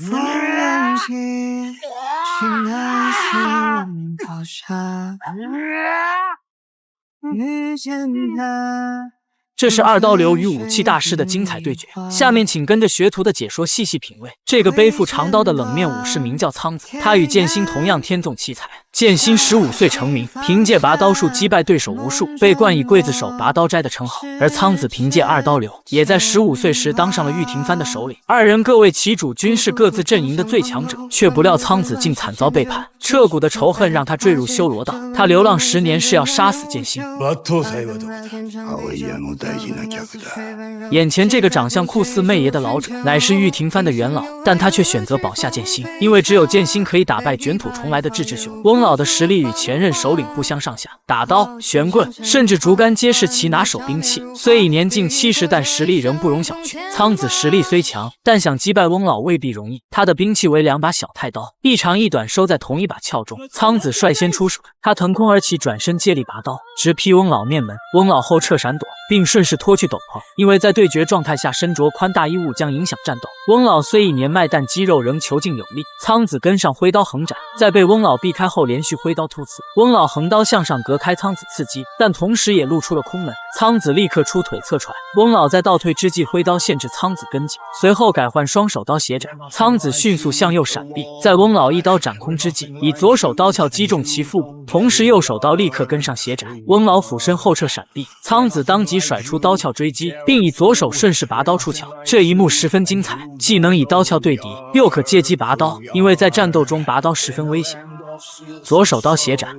三人间，寻那死亡高山，遇见他。这是二刀流与武器大师的精彩对决，下面请跟着学徒的解说细细品味。这个背负长刀的冷面武士名叫苍子，他与剑心同样天纵奇才。剑心15岁成名，凭借拔刀术击败对手无数，被冠以刽子手、拔刀斋的称号。而苍子凭借二刀流，也在15岁时当上了玉庭藩的首领。二人各为其主，均是各自阵营的最强者，却不料苍子竟惨遭背叛，彻骨的仇恨让他坠入修罗道。他流浪10年是要杀死剑心。眼前这个长相酷似媚爷的老者，乃是玉庭藩的元老，但他却选择保下剑心，因为只有剑心可以打败卷土重来的志志雄。翁老的实力与前任首领不相上下，打刀、悬棍，甚至竹竿皆是其拿手兵器。虽已年近70，但实力仍不容小觑。苍子实力虽强，但想击败翁老未必容易。他的兵器为2把小太刀，一长一短收在同一把鞘中。苍子率先出手，他腾空而起，转身接力拔刀，直劈翁老面门。翁老后撤闪躲，并顺势脱去斗篷，因为在对决状态下身着宽大衣物将影响战斗。翁老虽已年迈，但肌肉仍遒劲有力。苍子跟上挥刀横斩，在被翁老避开后连续挥刀突刺。翁老横刀向上隔开苍子刺击，但同时也露出了空门。苍子立刻出腿侧踹，翁老在倒退之际挥刀限制苍子跟进，随后改换双手刀斜斩。苍子迅速向右闪避，在翁老一刀斩空之际，以左手刀鞘击中其腹部，同时右手刀立刻跟上斜斩。翁老俯身后撤闪避，苍子当即甩出刀鞘追击，并以左手顺势拔刀出鞘。这一幕十分精彩，既能以刀鞘对敌，又可借机拔刀，因为在战斗中拔刀十分危险。左手刀斜斩，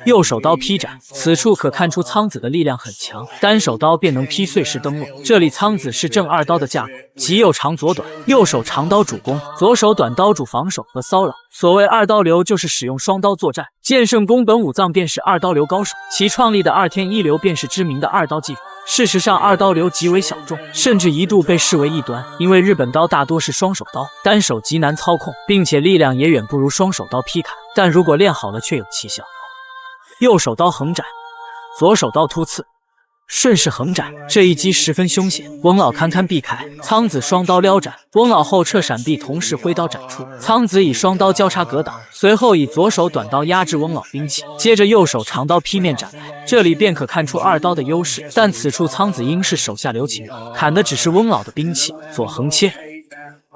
右手刀劈斩，此处可看出苍子的力量很强，单手刀便能劈碎石灯笼。这里苍子是正二刀的架构，即右长左短，右手长刀主攻，左手短刀主防守和骚扰。所谓二刀流，就是使用双刀作战。剑圣宫本武藏便是二刀流高手，其创立的二天一流便是知名的二刀技法。事实上，二刀流极为小众，甚至一度被视为异端，因为日本刀大多是双手刀，单手极难操控，并且力量也远不如双手刀劈砍，但如果练好了却有奇效。右手刀横斩，左手刀突刺，顺势横斩，这一击十分凶险，翁老堪堪避开。苍子双刀撩斩，翁老后撤闪避，同时挥刀斩出。苍子以双刀交叉格挡，随后以左手短刀压制翁老兵器，接着右手长刀劈面斩来。这里便可看出二刀的优势，但此处苍子应是手下留情，砍的只是翁老的兵器。左横切，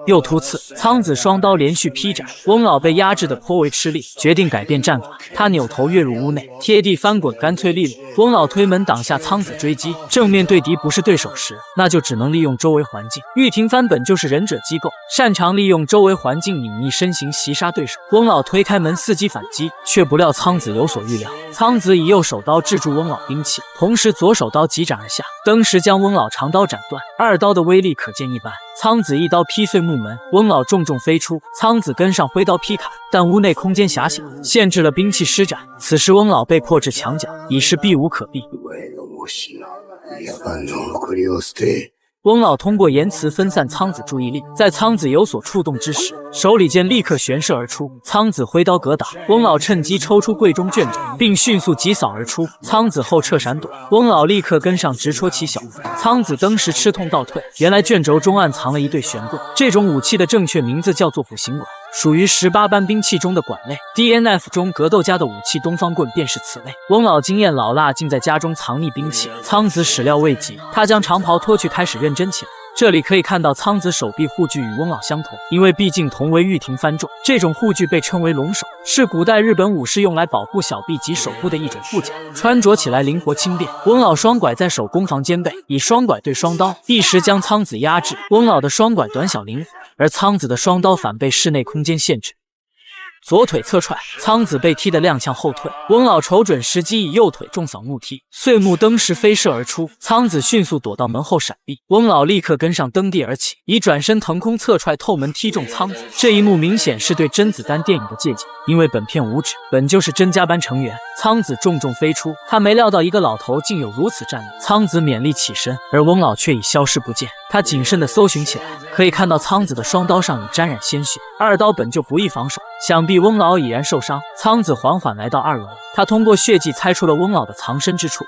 右突刺，苍子双刀连续劈斩，翁老被压制的颇为吃力，决定改变战法。他扭头跃入屋内，贴地翻滚，干脆利落。翁老推门挡下苍子追击，正面对敌不是对手时，那就只能利用周围环境。玉庭藩本就是忍者机构，擅长利用周围环境隐匿身形袭杀对手。翁老推开门伺机反击，却不料苍子有所预料，苍子以右手刀制住翁老兵器，同时左手刀急斩而下，登时将翁老长刀斩断。二刀的威力可见一斑。苍子一刀劈碎木门，翁老重重飞出，苍子跟上挥刀劈砍，但屋内空间狭小，限制了兵器施展。此时翁老被迫至墙角，已是避无可避。翁老通过言辞分散苍子注意力，在苍子有所触动之时，手里剑立刻旋射而出，苍子挥刀格挡，翁老趁机抽出柜中卷轴，并迅速急扫而出。苍子后撤闪躲，翁老立刻跟上直戳其小腹，苍子当时吃痛倒退。原来卷轴中暗藏了一对玄棍，这种武器的正确名字叫做斧形管，属于18般兵器中的管类。 DNF 中格斗家的武器东方棍便是此类。翁老经验老辣，竟在家中藏匿兵器，苍子始料未及，他将长袍脱去，开始认真起来。这里可以看到苍子手臂护具与翁老相同，因为毕竟同为玉庭藩众，这种护具被称为龙手，是古代日本武士用来保护小臂及手部的一种护甲，穿着起来灵活轻便。翁老双拐在手攻防兼备，以双拐对双刀，一时将苍子压制。翁老的双拐短小灵活，而苍子的双刀反被室内空间限制。左腿侧踹，苍子被踢得踉跄后退，翁老瞅准时机，以右腿重扫怒踢，碎木登时飞射而出，苍子迅速躲到门后闪避，翁老立刻跟上登地而起，以转身腾空侧踹透门踢中苍子。这一幕明显是对甄子丹电影的借鉴，因为本片无指，本就是甄家班成员。苍子重重飞出，他没料到一个老头竟有如此战力，苍子勉力起身，而翁老却已消失不见。他谨慎地搜寻起来，可以看到苍子的双刀上已沾染鲜血，二刀本就不易防守，想必翁老已然受伤。苍子缓缓来到2楼，他通过血迹猜出了翁老的藏身之处。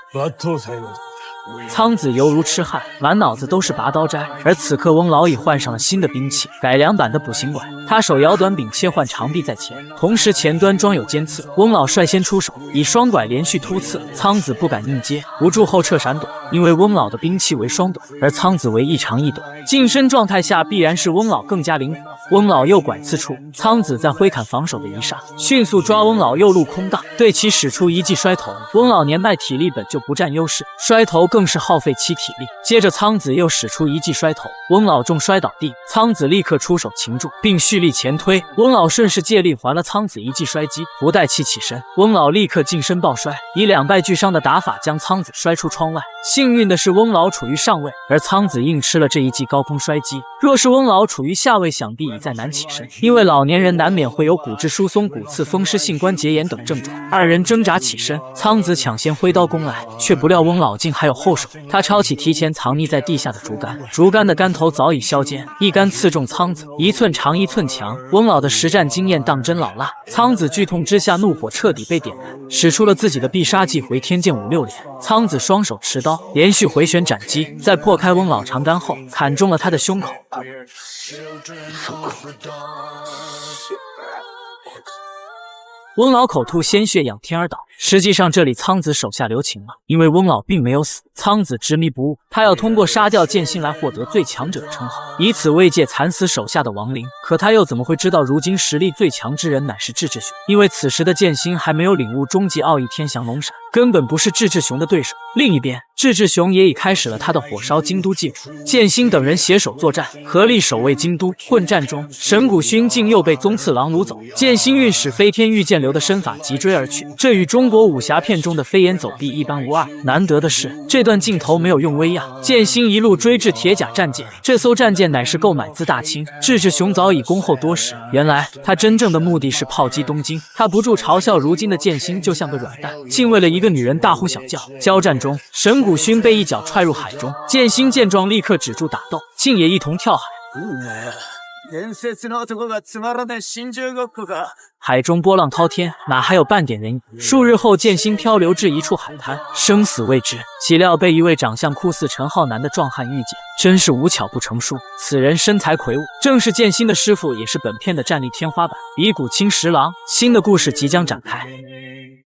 苍子犹如痴汉，满脑子都是拔刀斋。而此刻翁老已换上了新的兵器，改良版的捕形拐。他手摇短柄切换长臂在前，同时前端装有尖刺。翁老率先出手，以双拐连续突刺，苍子不敢应接，不住后撤闪躲。因为翁老的兵器为双短，而苍子为一长一短，近身状态下必然是翁老更加灵活。翁老右拐刺处，苍子在挥砍防守的一刹，迅速抓翁老右路空档，对其使出一记摔头。翁老年迈体力本就不占优势，摔头更是耗费其体力。接着苍子又使出一记摔头，翁老重摔倒地，苍子立刻出手擒住，并蓄力前推。翁老顺势借力还了苍子一记摔击，不待其起身，翁老立刻近身抱摔，以两败俱伤的打法将苍子摔出窗外。幸运的是翁老处于上位，而苍子硬吃了这一记高空摔击。若是翁老处于下位，想必已再难起身，因为老年人难免会有骨质疏松、骨刺、风湿性关节炎等症状。二人挣扎起身，苍子抢先挥刀攻来，却不料翁老竟还有后手。他抄起提前藏匿在地下的竹竿，竹竿的竿头早已削尖，一竿刺中苍子，1寸长1寸强。翁老的实战经验当真老辣，苍子剧痛之下怒火彻底被点燃，使出了自己的必杀技回天剑5-6连。苍子双手持刀，连续回旋斩击，在破开翁老长竿后，砍中了他的胸口。翁老口吐鲜血，仰天而倒。实际上这里苍子手下留情了，因为翁老并没有死。苍子执迷不悟，他要通过杀掉剑心来获得最强者的称号，以此慰藉惨死手下的亡灵。可他又怎么会知道如今实力最强之人乃是志志雄？因为此时的剑心还没有领悟终极奥义天翔龙闪，根本不是志志雄的对手。另一边，志志雄也已开始了他的火烧京都计划。剑心等人携手作战，合力守卫京都。混战中，神谷薰竟又被宗次郎掳走，剑心运使飞天御剑流的身法急追而去，这与中国武侠片中的飞檐走壁一般无二。难得的是，这段镜头没有用威亚，剑心一路追至铁甲战舰，这艘战舰乃是购买自大清。志志雄早已恭候多时，原来他真正的目的是炮击东京。他不住嘲笑如今的剑心就像个软蛋，竟为了一个女人大呼小叫。交战中，神谷薰被一脚踹入海中，剑心见状立刻止住打斗，竟也一同跳海。海中波浪滔天，哪还有半点人影？数日后，剑心漂流至一处海滩，生死未知。岂料被一位长相酷似陈浩南的壮汉遇见，真是无巧不成书。此人身材魁梧，正是剑心的师傅，也是本片的战力天花板——比古清十郎。新的故事即将展开。